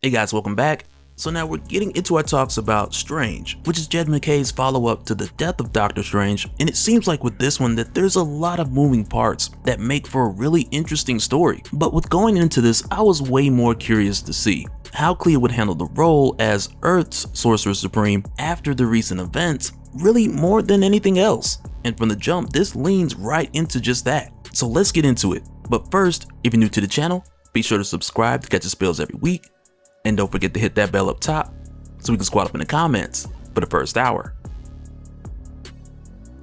Hey guys, welcome back. So now we're getting into our talks about Strange, which is Jed MacKay's follow-up to the death of Doctor Strange, and it seems like with this one that there's a lot of moving parts that make for a really interesting story. But with going into this, I was way more curious to see how Clea would handle the role as Earth's Sorcerer Supreme after the recent events, really more than anything else. And from the jump, this leans right into just that. So let's get into it. But first, if you're new to the channel, be sure to subscribe to catch the spills every week. And don't forget to hit that bell up top so we can squat up in the comments for the first hour.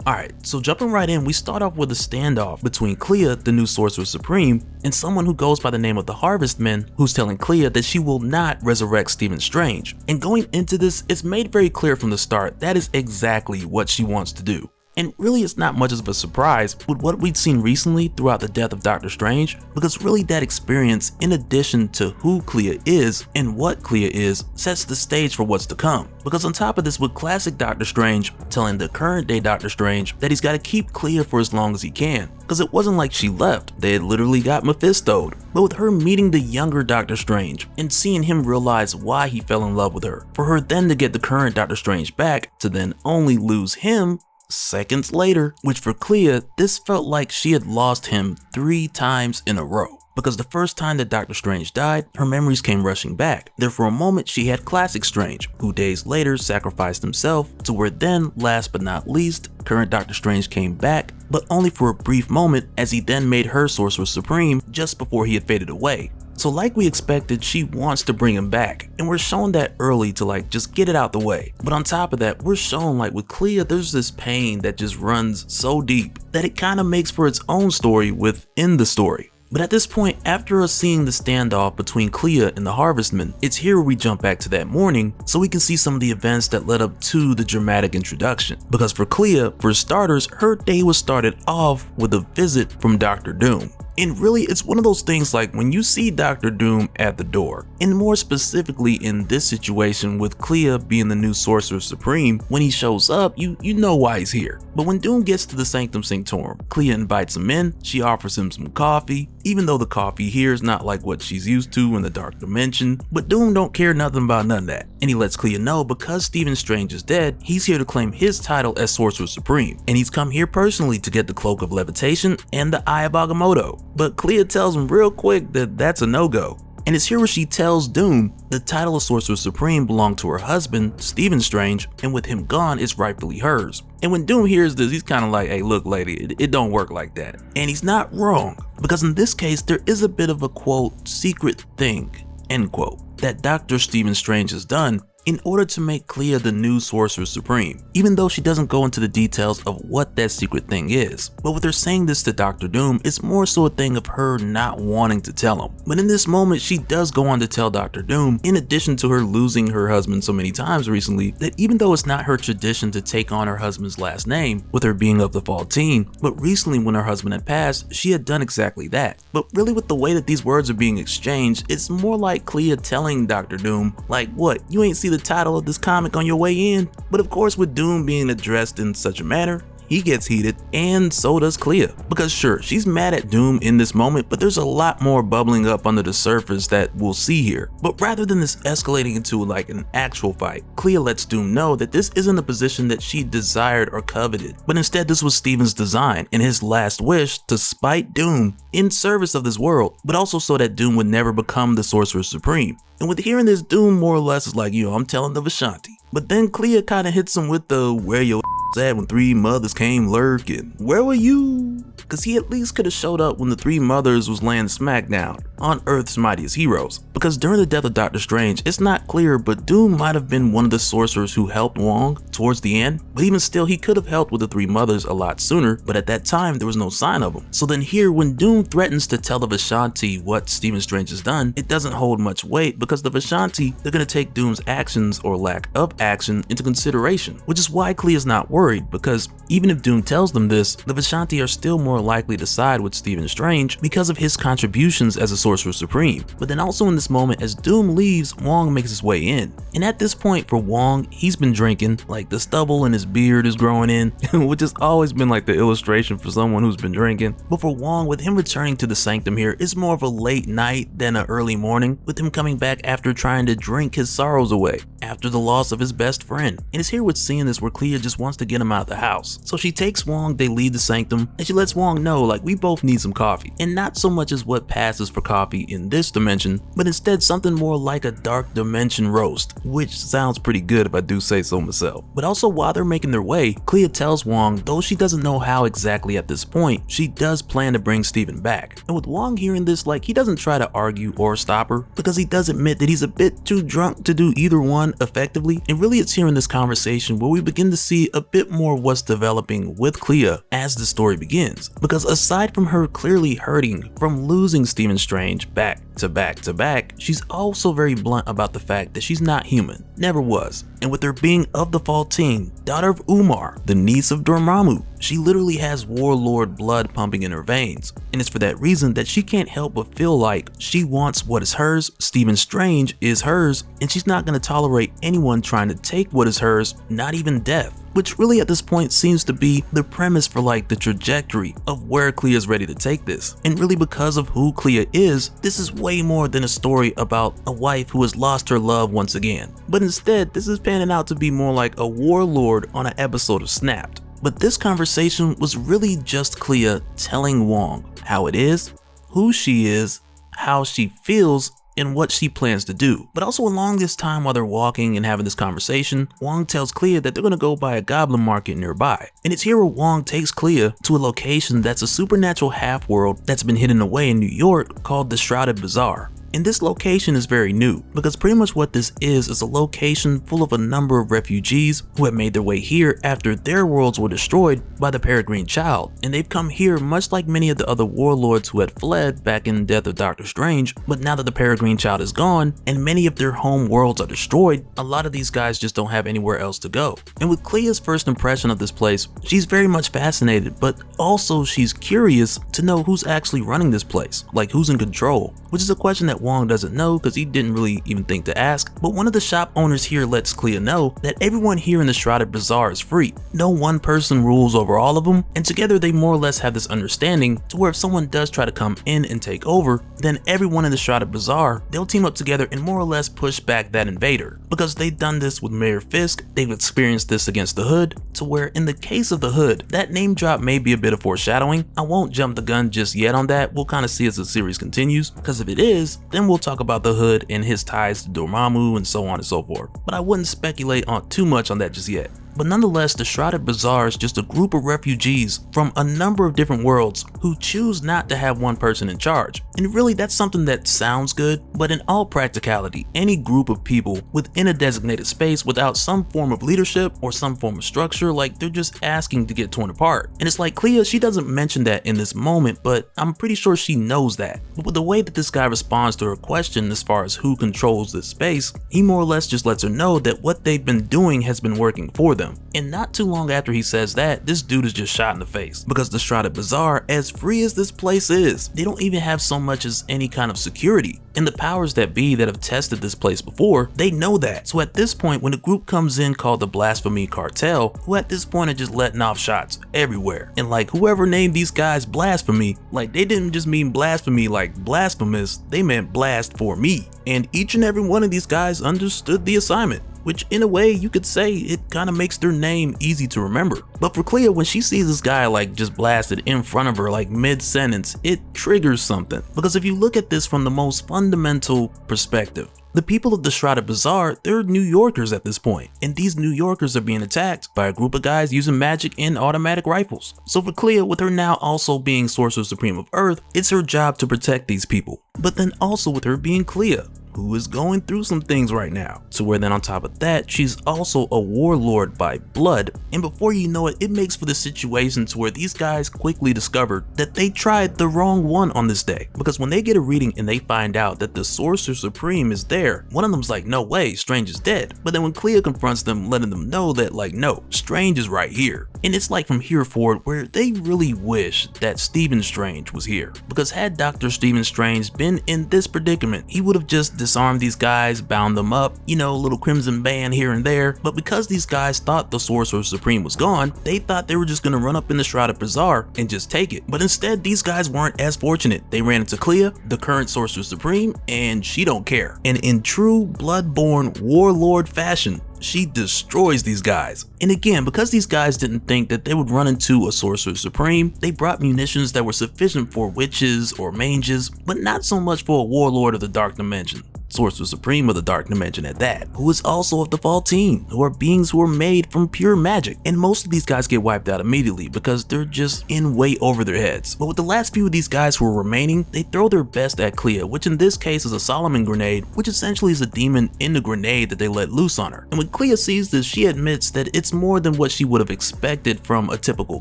Alright, so jumping right in, we start off with a standoff between Clea, the new Sorcerer Supreme, and someone who goes by the name of the Harvestman, who's telling Clea that she will not resurrect Stephen Strange. And going into this, it's made very clear from the start that is exactly what she wants to do. And really it's not much of a surprise with what we'd seen recently throughout the death of Doctor Strange, because really that experience, in addition to who Clea is and what Clea is, sets the stage for what's to come. Because on top of this, with classic Doctor Strange telling the current day Doctor Strange that he's got to keep Clea for as long as he can, because it wasn't like she left, they had literally got Mephisto'd. But with her meeting the younger Doctor Strange and seeing him realize why he fell in love with her, for her then to get the current Doctor Strange back to then only lose him seconds later, which for Clea, this felt like she had lost him 3 times in a row. Because the first time that Doctor Strange died, her memories came rushing back. There for a moment she had classic Strange, who days later sacrificed himself, to where then, last but not least, current Doctor Strange came back, but only for a brief moment, as he then made her Sorcerer Supreme just before he had faded away. So like we expected, she wants to bring him back, and we're shown that early to just get it out the way. But on top of that, we're shown with Clea, there's this pain that just runs so deep that it kind of makes for its own story within the story. But at this point, after us seeing the standoff between Clea and the Harvestman, it's here where we jump back to that morning so we can see some of the events that led up to the dramatic introduction. Because for Clea, for starters, her day was started off with a visit from Dr. Doom. And really, it's one of those things like when you see Dr. Doom at the door, and more specifically in this situation with Clea being the new Sorcerer Supreme, when he shows up, you know why he's here. But when Doom gets to the Sanctum Sanctorum, Clea invites him in, she offers him some coffee, even though the coffee here is not like what she's used to in the Dark Dimension, but Doom don't care nothing about none of that. And he lets Clea know because Stephen Strange is dead, he's here to claim his title as Sorcerer Supreme, and he's come here personally to get the Cloak of Levitation and the Eye of Agamotto. But Clea tells him real quick that that's a no-go. And it's here where she tells Doom the title of Sorcerer Supreme belonged to her husband, Stephen Strange, and with him gone, it's rightfully hers. And when Doom hears this, he's kind of like, hey look lady, it don't work like that. And he's not wrong, because in this case, there is a bit of a quote, secret thing, end quote, that Dr. Stephen Strange has done in order to make Clea the new Sorcerer Supreme, even though she doesn't go into the details of what that secret thing is. But with her saying this to Dr. Doom, it's more so a thing of her not wanting to tell him. But in this moment, she does go on to tell Dr. Doom, in addition to her losing her husband so many times recently, that even though it's not her tradition to take on her husband's last name, with her being of the Faultine, but recently when her husband had passed, she had done exactly that. But really with the way that these words are being exchanged, it's more like Clea telling Dr. Doom, like, what, you ain't see the title of this comic on your way in? But of course, with Doom being addressed in such a manner, he gets heated, and so does Clea. Because sure, she's mad at Doom in this moment, but there's a lot more bubbling up under the surface that we'll see here. But rather than this escalating into an actual fight, Clea lets Doom know that this isn't a position that she desired or coveted, but instead this was Stephen's design and his last wish to spite Doom in service of this world, but also so that Doom would never become the Sorcerer Supreme. And with hearing this, Doom more or less is like, I'm telling the Vishanti. But then Clea kind of hits him with the where your at when 3 mothers came lurking. Where were you? Because he at least could have showed up when the 3 mothers was laying smack down on Earth's mightiest heroes. Because during the death of Doctor Strange, it's not clear, but Doom might have been one of the sorcerers who helped Wong towards the end, but even still, he could have helped with the 3 mothers a lot sooner, but at that time, there was no sign of him. So then here, when Doom threatens to tell the Vishanti what Stephen Strange has done, it doesn't hold much weight because the Vishanti, they're going to take Doom's actions or lack of action into consideration, which is why Clea's not worried, because even if Doom tells them this, the Vishanti are still more likely to side with Stephen Strange because of his contributions as a Sorcerer Sorcerer Supreme. But then also in this moment, as Doom leaves, Wong makes his way in. And at this point for Wong, he's been drinking, like the stubble in his beard is growing in, which has always been like the illustration for someone who's been drinking. But for Wong, with him returning to the sanctum here, it's more of a late night than an early morning, with him coming back after trying to drink his sorrows away after the loss of his best friend. And it's here with seeing this where Clea just wants to get him out of the house. So she takes Wong, they leave the sanctum, and she lets Wong know like we both need some coffee. And not so much as what passes for coffee in this dimension, but instead something more like a dark dimension roast, which sounds pretty good if I do say so myself. But also while they're making their way, Clea tells Wong, though she doesn't know how exactly at this point, she does plan to bring Steven back. And with Wong hearing this, like he doesn't try to argue or stop her, because he does admit that he's a bit too drunk to do either one effectively. And really it's here in this conversation where we begin to see a bit more of what's developing with Clea as the story begins. Because aside from her clearly hurting from losing Stephen Strange back to back to back, she's also very blunt about the fact that she's not human, never was. And with her being of the Faltine, daughter of Umar, the niece of Dormammu, she literally has warlord blood pumping in her veins. And it's for that reason that she can't help but feel like she wants what is hers, Stephen Strange is hers, and she's not going to tolerate anyone trying to take what is hers, not even death. Which really at this point seems to be the premise for like the trajectory of where Clea is ready to take this. And really because of who Clea is, this is way more than a story about a wife who has lost her love once again. But instead, this is panning out to be more like a warlord on an episode of Snapped. But this conversation was really just Clea telling Wong how it is, who she is, how she feels, and what she plans to do. But also along this time while they're walking and having this conversation, Wong tells Clea that they're gonna go by a goblin market nearby. And it's here where Wong takes Clea to a location that's a supernatural half-world that's been hidden away in New York called the Shrouded Bazaar. And this location is very new, because pretty much what this is a location full of a number of refugees who have made their way here after their worlds were destroyed by the Peregrine Child. And they've come here much like many of the other warlords who had fled back in Death of Doctor Strange, but now that the Peregrine Child is gone and many of their home worlds are destroyed, a lot of these guys just don't have anywhere else to go. And with Clea's first impression of this place, she's very much fascinated, but also she's curious to know who's actually running this place, like who's in control, which is a question that Wong doesn't know because he didn't really even think to ask. But one of the shop owners here lets Clea know that everyone here in the Shrouded Bazaar is free. No one person rules over all of them, and together they more or less have this understanding to where if someone does try to come in and take over, then everyone in the Shrouded Bazaar, they'll team up together and more or less push back that invader. Because they've done this with Mayor Fisk, they've experienced this against the Hood, to where in the case of the Hood, that name drop may be a bit of foreshadowing. I won't jump the gun just yet on that, we'll kind of see as the series continues, because if it is, then we'll talk about the Hood and his ties to Dormammu and so on and so forth. But I wouldn't speculate on too much on that just yet. But nonetheless, the Shrouded Bazaar is just a group of refugees from a number of different worlds who choose not to have one person in charge. And really that's something that sounds good, but in all practicality, any group of people within a designated space without some form of leadership or some form of structure, like they're just asking to get torn apart. And it's like Clea, she doesn't mention that in this moment, but I'm pretty sure she knows that. But with the way that this guy responds to her question as far as who controls this space, he more or less just lets her know that what they've been doing has been working for them. And not too long after he says that, this dude is just shot in the face. Because the Shrouded Bazaar, as free as this place is, they don't even have so much as any kind of security. And the powers that be that have tested this place before, they know that. So at this point, when a group comes in called the Blasphemy Cartel, who at this point are just letting off shots everywhere. And like whoever named these guys Blasphemy, like they didn't just mean blasphemy like blasphemous, they meant blast for me. And each and every one of these guys understood the assignment, which in a way you could say it kind of makes their name easy to remember. But for Clea, when she sees this guy like just blasted in front of her like mid-sentence, it triggers something. Because if you look at this from the most fundamental perspective, the people of the Shrouded Bazaar, they're New Yorkers at this point, and these New Yorkers are being attacked by a group of guys using magic and automatic rifles. So for Clea, with her now also being Sorcerer Supreme of Earth, it's her job to protect these people. But then also with her being Clea, who is going through some things right now. To where then on top of that, she's also a warlord by blood, and before you know it, it makes for the situation to where these guys quickly discover that they tried the wrong one on this day. Because when they get a reading and they find out that the Sorcerer Supreme is there, one of them's like, no way, Strange is dead. But then when Clea confronts them, letting them know that like, no, Strange is right here. And it's like from here forward where they really wish that Stephen Strange was here. Because had Dr. Stephen Strange been in this predicament, he would have just disarmed these guys, bound them up, you know, a little crimson band here and there. But because these guys thought the Sorcerer Supreme was gone, they thought they were just gonna run up in the Shrouded Bazaar and just take it. But instead, these guys weren't as fortunate. They ran into Clea, the current Sorcerer Supreme, and she don't care. And in true Bloodborne Warlord fashion, she destroys these guys. And again, because these guys didn't think that they would run into a Sorcerer Supreme, they brought munitions that were sufficient for witches or mages, but not so much for a Warlord of the Dark Dimension. Sorcerer Supreme of the Dark Dimension at that, who is also of the Faltine, who are beings who are made from pure magic. And most of these guys get wiped out immediately because they're just in way over their heads. But with the last few of these guys who are remaining, they throw their best at Clea, which in this case is a Solomon grenade, which essentially is a demon in the grenade that they let loose on her. And when Clea sees this, she admits that it's more than what she would have expected from a typical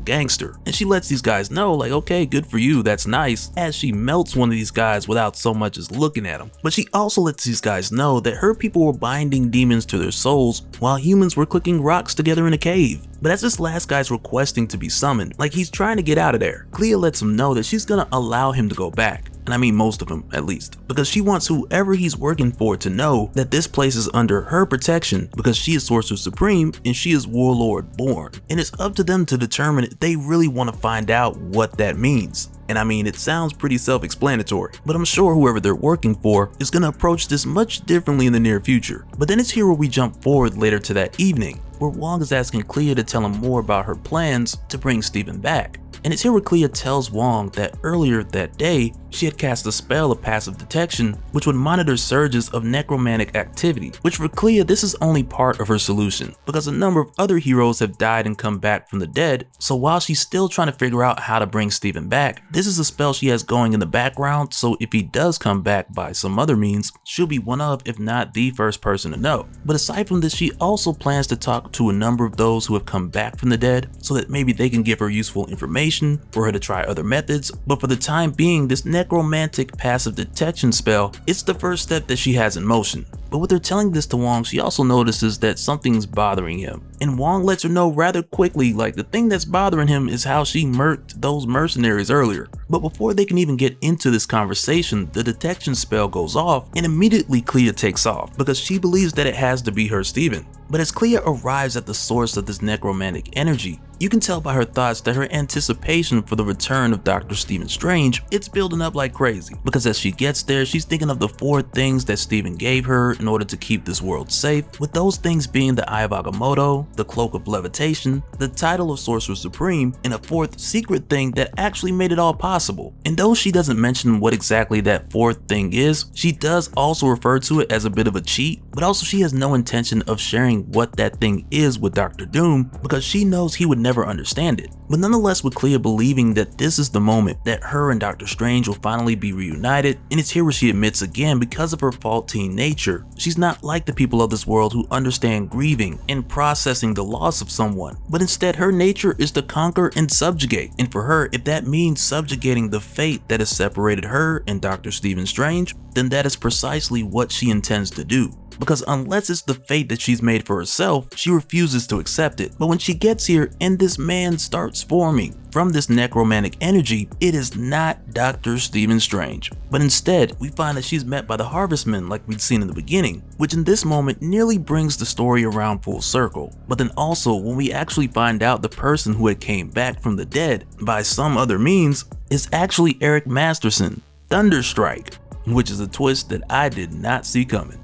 gangster. And she lets these guys know, like, okay, good for you, that's nice, as she melts one of these guys without so much as looking at him. But she also lets these guys know that her people were binding demons to their souls while humans were clicking rocks together in a cave. But as this last guy's requesting to be summoned, like he's trying to get out of there, Clea lets him know that she's gonna allow him to go back. And I mean most of them at least, because she wants whoever he's working for to know that this place is under her protection because she is Sorcerer Supreme and she is Warlord born. And it's up to them to determine if they really want to find out what that means. And I mean, it sounds pretty self-explanatory, but I'm sure whoever they're working for is going to approach this much differently in the near future. But then it's here where we jump forward later to that evening, where Wong is asking Clea to tell him more about her plans to bring Stephen back. And it's here where Clea tells Wong that earlier that day, she had cast a spell of passive detection, which would monitor surges of necromantic activity, which for Clea, this is only part of her solution, because a number of other heroes have died and come back from the dead. So while she's still trying to figure out how to bring Stephen back, this is a spell she has going in the background, so if he does come back by some other means, she'll be one of, if not the first person to know. But aside from this, she also plans to talk to a number of those who have come back from the dead, so that maybe they can give her useful information for her to try other methods. But for the time being, this necromantic passive detection spell, it's the first step that she has in motion. But with her telling this to Wong, she also notices that something's bothering him. And Wong lets her know rather quickly, like the thing that's bothering him is how she murked those mercenaries earlier. But before they can even get into this conversation, the detection spell goes off and immediately Clea takes off because she believes that it has to be her Stephen. But as Clea arrives at the source of this necromantic energy, you can tell by her thoughts that her anticipation for the return of Dr. Stephen Strange, it's building up like crazy. Because as she gets there, she's thinking of the 4 things that Stephen gave her in order to keep this world safe, with those things being the Eye of Agamotto, the Cloak of Levitation, the title of Sorcerer Supreme, and a 4th secret thing that actually made it all possible. And though she doesn't mention what exactly that 4th thing is, she does also refer to it as a bit of a cheat, but also she has no intention of sharing what that thing is with Dr. Doom because she knows he would never understand it. But nonetheless, with Clea believing that this is the moment that her and Dr. Strange will finally be reunited, and it's here where she admits again, because of her faulty nature, she's not like the people of this world who understand grieving and processing the loss of someone, but instead her nature is to conquer and subjugate. And for her, if that means subjugating the fate that has separated her and Dr. Stephen Strange, then that is precisely what she intends to do. Because unless it's the fate that she's made for herself, she refuses to accept it. But when she gets here and this man starts forming from this necromantic energy, it is not Dr. Stephen Strange. But instead, we find that she's met by the Harvestmen like we'd seen in the beginning, which in this moment nearly brings the story around full circle. But then also, when we actually find out the person who had came back from the dead by some other means is actually Eric Masterson, Thunderstrike, which is a twist that I did not see coming.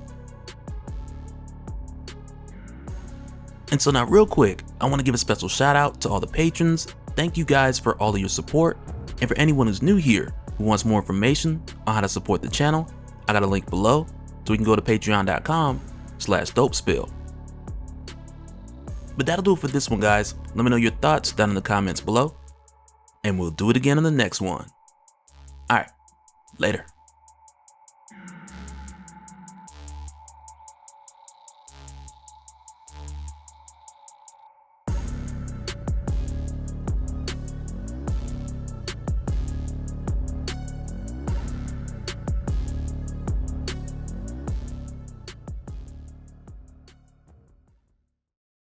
And so now real quick, I want to give a special shout out to all the patrons. Thank you guys for all of your support. And for anyone who's new here who wants more information on how to support the channel, I got a link below so you can go to patreon.com/dopespill. But that'll do it for this one, guys. Let me know your thoughts down in the comments below, and we'll do it again in the next one. Alright, later.